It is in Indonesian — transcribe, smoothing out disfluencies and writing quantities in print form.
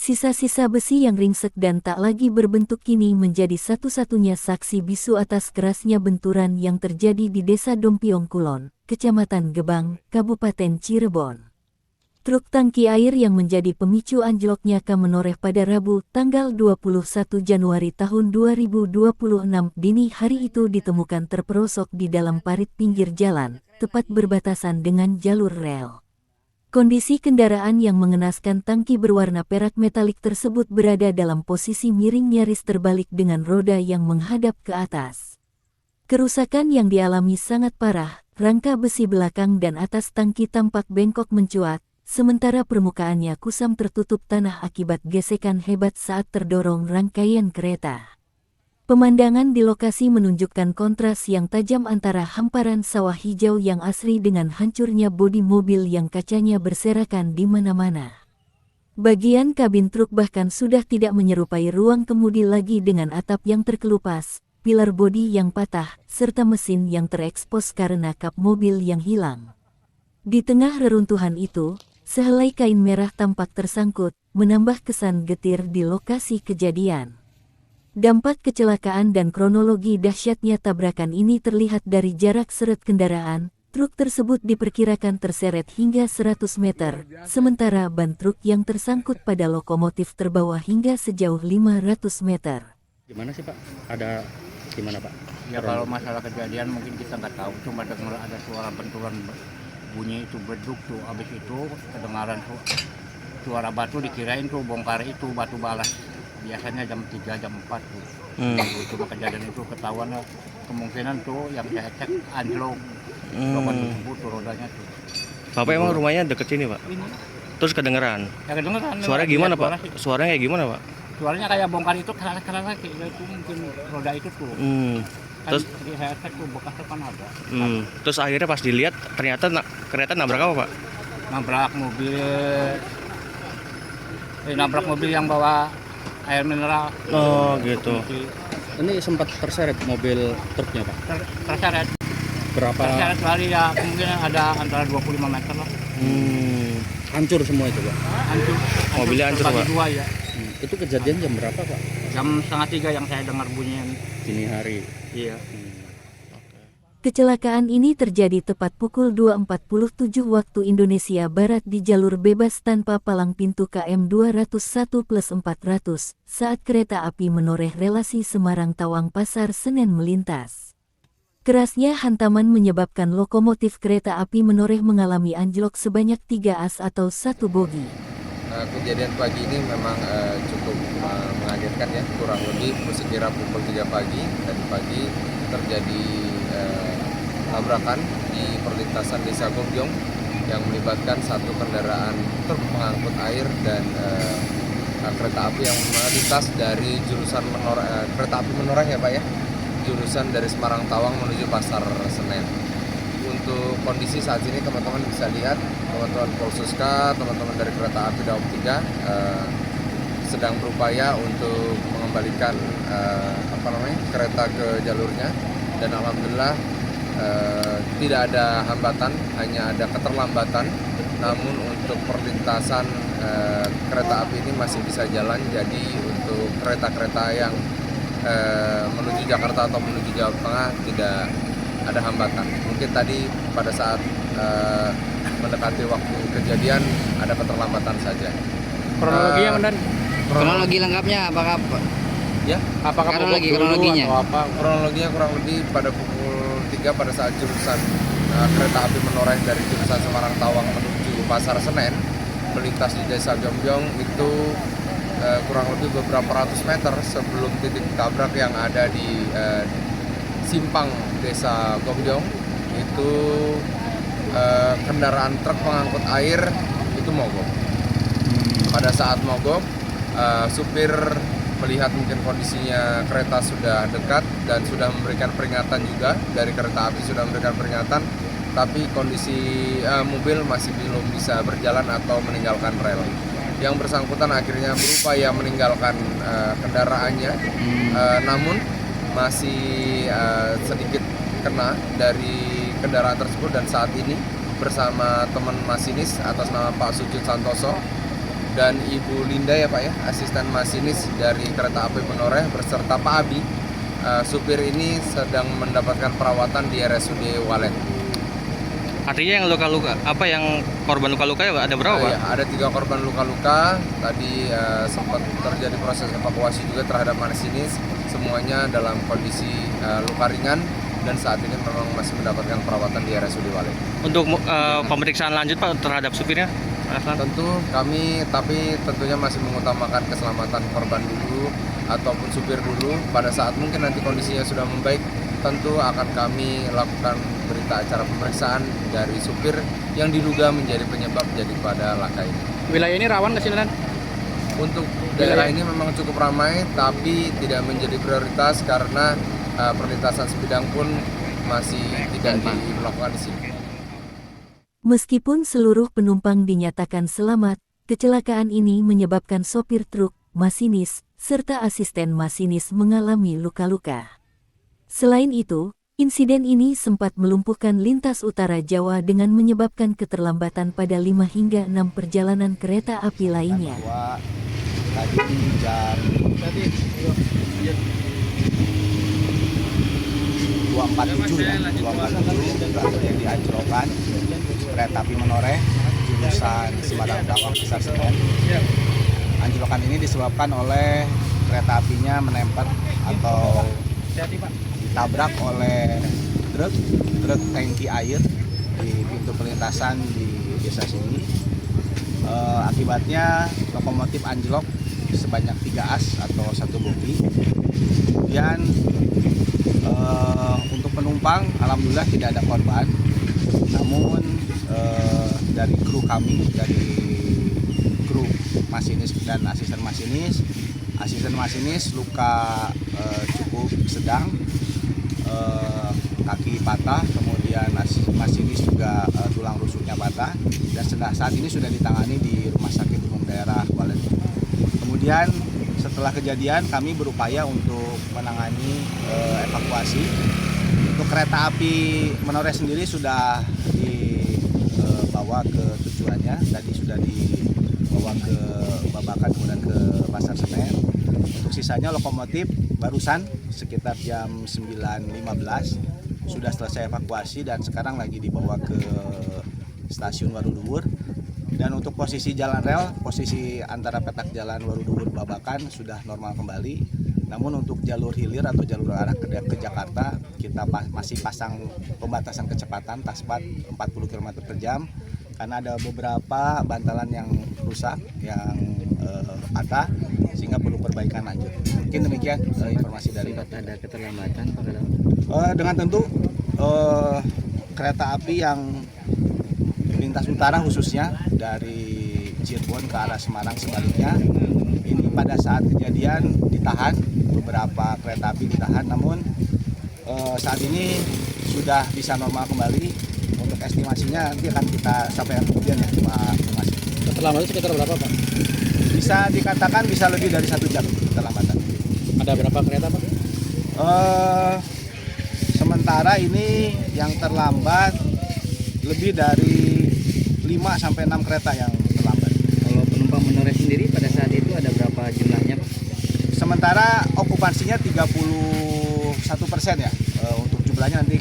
Sisa-sisa besi yang ringsek dan tak lagi berbentuk kini menjadi satu-satunya saksi bisu atas kerasnya benturan yang terjadi di Desa Dompiong Kulon, Kecamatan Gebang, Kabupaten Cirebon. Truk tangki air yang menjadi pemicu anjloknya menoreh pada Rabu, tanggal 21 Januari tahun 2026 dini hari itu ditemukan terperosok di dalam parit pinggir jalan, tepat berbatasan dengan jalur rel. Kondisi kendaraan yang mengenaskan tangki berwarna perak metalik tersebut berada dalam posisi miring nyaris terbalik dengan roda yang menghadap ke atas. Kerusakan yang dialami sangat parah, rangka besi belakang dan atas tangki tampak bengkok mencuat, sementara permukaannya kusam tertutup tanah akibat gesekan hebat saat terdorong rangkaian kereta. Pemandangan di lokasi menunjukkan kontras yang tajam antara hamparan sawah hijau yang asri dengan hancurnya bodi mobil yang kacanya berserakan di mana-mana. Bagian kabin truk bahkan sudah tidak menyerupai ruang kemudi lagi dengan atap yang terkelupas, pilar bodi yang patah, serta mesin yang terekspos karena kap mobil yang hilang. Di tengah reruntuhan itu, sehelai kain merah tampak tersangkut, menambah kesan getir di lokasi kejadian. Dampak kecelakaan dan kronologi dahsyatnya tabrakan ini terlihat dari jarak seret kendaraan. Truk tersebut diperkirakan terseret hingga 100 meter, sementara ban truk yang tersangkut pada lokomotif terbawa hingga sejauh 500 meter. Gimana sih Pak? Ada gimana Pak? Ya kalau masalah kejadian mungkin kita nggak tahu, cuma dengar ada suara benturan bunyi itu beduk tuh, habis itu kedengaran tuh suara batu dikirain tuh bongkar itu batu balas. Biasanya jam 3, jam 4 tuh. Cuma kejadian itu ketahuan kemungkinan tuh yang saya cek anjlok. Bapak tersebut tuh rodanya tuh. Bapak emang rumahnya deket sini Pak? Ini. Terus kedengeran? Ya kedengeran. Suaranya gimana Pak? Suaranya kayak gimana Pak? Suaranya kayak bongkar itu karena itu mungkin roda itu tuh. Terus saya cek tuh bekasnya kan ada. Terus akhirnya pas dilihat ternyata kereta nabrak apa Pak? Nabrak mobil yang bawa air mineral. Oh gitu. Ini sempat terseret mobil truknya Pak? Terseret. Berapa? Terseret kali ya, kemungkinan ada antara 25 meter lah. Hancur semua itu Pak? Hancur. Mobilnya hancur Pak? Dua ya. Itu kejadian jam berapa Pak? Jam 2:30 yang saya dengar bunyian. Dini hari? Iya. Kecelakaan ini terjadi tepat pukul 2.47 waktu Indonesia Barat di jalur bebas tanpa palang pintu KM 201+400 saat kereta api menoreh relasi Semarang-Tawang Pasar Senen melintas. Kerasnya hantaman menyebabkan lokomotif kereta api menoreh mengalami anjlok sebanyak 3 as atau 1 bogi. Kejadian pagi ini memang cukup mengagetkan ya, kurang lebih sekira pukul 3 pagi tadi pagi terjadi tabrakan di perlintasan Desa Gombyong yang melibatkan satu kendaraan truk pengangkut air dan kereta api yang melintas dari jurusan kereta api Menoreh ya Pak ya, jurusan dari Semarang Tawang menuju Pasar Senen. Untuk kondisi saat ini teman-teman bisa lihat, teman-teman Polsuska, teman-teman dari kereta api Daob 3 sedang berupaya untuk mengembalikan kereta ke jalurnya, dan alhamdulillah tidak ada hambatan, hanya ada keterlambatan. Namun untuk perlintasan kereta api ini masih bisa jalan, jadi untuk kereta-kereta yang menuju Jakarta atau menuju Jawa Tengah tidak ada hambatan. Mungkin tadi pada saat mendekati waktu kejadian ada keterlambatan saja. Kronologinya benar? Kronologi lengkapnya apakah Ya, apakah kronologinya? Atau apa? Kronologinya kurang lebih pada pukul 3 pada saat jurusan kereta api menoreh dari jurusan Semarang Tawang menuju Pasar Senen melintas di Desa Gombyong itu kurang lebih beberapa ratus meter sebelum titik tabrak yang ada di simpang Desa Gombyong itu kendaraan truk pengangkut air itu mogok. Pada saat mogok, supir melihat mungkin kondisinya kereta sudah dekat dan sudah memberikan peringatan juga, dari kereta api sudah memberikan peringatan, tapi kondisi mobil masih belum bisa berjalan atau meninggalkan rel. yang bersangkutan akhirnya berupaya meninggalkan kendaraannya, namun masih sedikit kena dari kendaraan tersebut, dan saat ini bersama teman masinis atas nama Pak Sujud Santoso dan Ibu Linda ya Pak ya, asisten masinis dari kereta api Menoreh beserta Pak Abi, supir ini sedang mendapatkan perawatan di RSUD Walet. Artinya yang luka-luka, yang korban luka-luka ya ada berapa Pak? Ya, ada 3 korban luka-luka. Tadi sempat terjadi proses evakuasi juga terhadap masinis, semuanya dalam kondisi luka ringan dan saat ini memang masih mendapatkan perawatan di RSUD Walet. Untuk pemeriksaan lanjut Pak terhadap supirnya? Tentu kami, tapi tentunya masih mengutamakan keselamatan korban dulu ataupun supir dulu. Pada saat mungkin nanti kondisinya sudah membaik, tentu akan kami lakukan berita acara pemeriksaan dari supir yang diduga menjadi penyebab daripada laka ini. Wilayah ini rawan kesilapan? Untuk daerah ini memang cukup ramai, tapi tidak menjadi prioritas karena perlintasan sebidang pun masih tidak dilakukan di sini. Meskipun seluruh penumpang dinyatakan selamat, kecelakaan ini menyebabkan sopir truk, masinis, serta asisten masinis mengalami luka-luka. Selain itu, insiden ini sempat melumpuhkan lintas utara Jawa dengan menyebabkan keterlambatan pada 5 hingga 6 perjalanan kereta api lainnya. Tadi jam 2.47 ya, 2.47 terjadi anjlokan kereta api Menoreh jurusan Semarang Tawang Pasar Senen. Anjlokan ini disebabkan oleh kereta apinya menempel atau ditabrak oleh truk tangki air di pintu perlintasan di desa sini. Akibatnya lokomotif anjlok sebanyak 3 as atau 1 bogi. Kemudian untuk penumpang alhamdulillah tidak ada korban, namun dari kru kami, dari kru masinis dan asisten masinis luka cukup sedang, kaki patah, kemudian masinis juga tulang rusuknya patah, dan saat ini sudah ditangani di Rumah Sakit Umum Daerah Walet. Kemudian setelah kejadian kami berupaya untuk menangani evakuasi. Untuk kereta api Menoreh sendiri sudah dibawa ke tujuannya, tadi sudah dibawa ke Babakan kemudian ke Pasar Senen. Untuk sisanya lokomotif barusan sekitar jam 9.15 sudah selesai evakuasi dan sekarang lagi dibawa ke stasiun Waruduwur. Dan untuk posisi jalan rel, posisi antara petak jalan Waruduwur Babakan sudah normal kembali. Namun untuk jalur hilir atau jalur arah ke Jakarta, kita masih pasang pembatasan kecepatan tasbat 40 km per jam karena ada beberapa bantalan yang rusak, yang patah, sehingga perlu perbaikan lanjut. Mungkin demikian informasi dari Ada keterlambatan dengan tentu kereta api yang lintas utara khususnya dari Cirebon ke arah Semarang sebaliknya, ini pada saat kejadian ditahan, beberapa kereta api ditahan, namun saat ini sudah bisa normal kembali. Untuk estimasinya nanti akan kita sampaikan kemudian ya Pak Mas. Keterlambatan sekitar berapa Pak? Bisa dikatakan bisa lebih dari 1 jam keterlambatan. Ada berapa kereta Pak? Sementara ini yang terlambat lebih dari 5-6 kereta yang terlambat. Kalau penumpang Menoreh sendiri pada saat itu ada berapa jumlahnya Pak? Sementara okupansinya 31% ya. Untuk jumlahnya nanti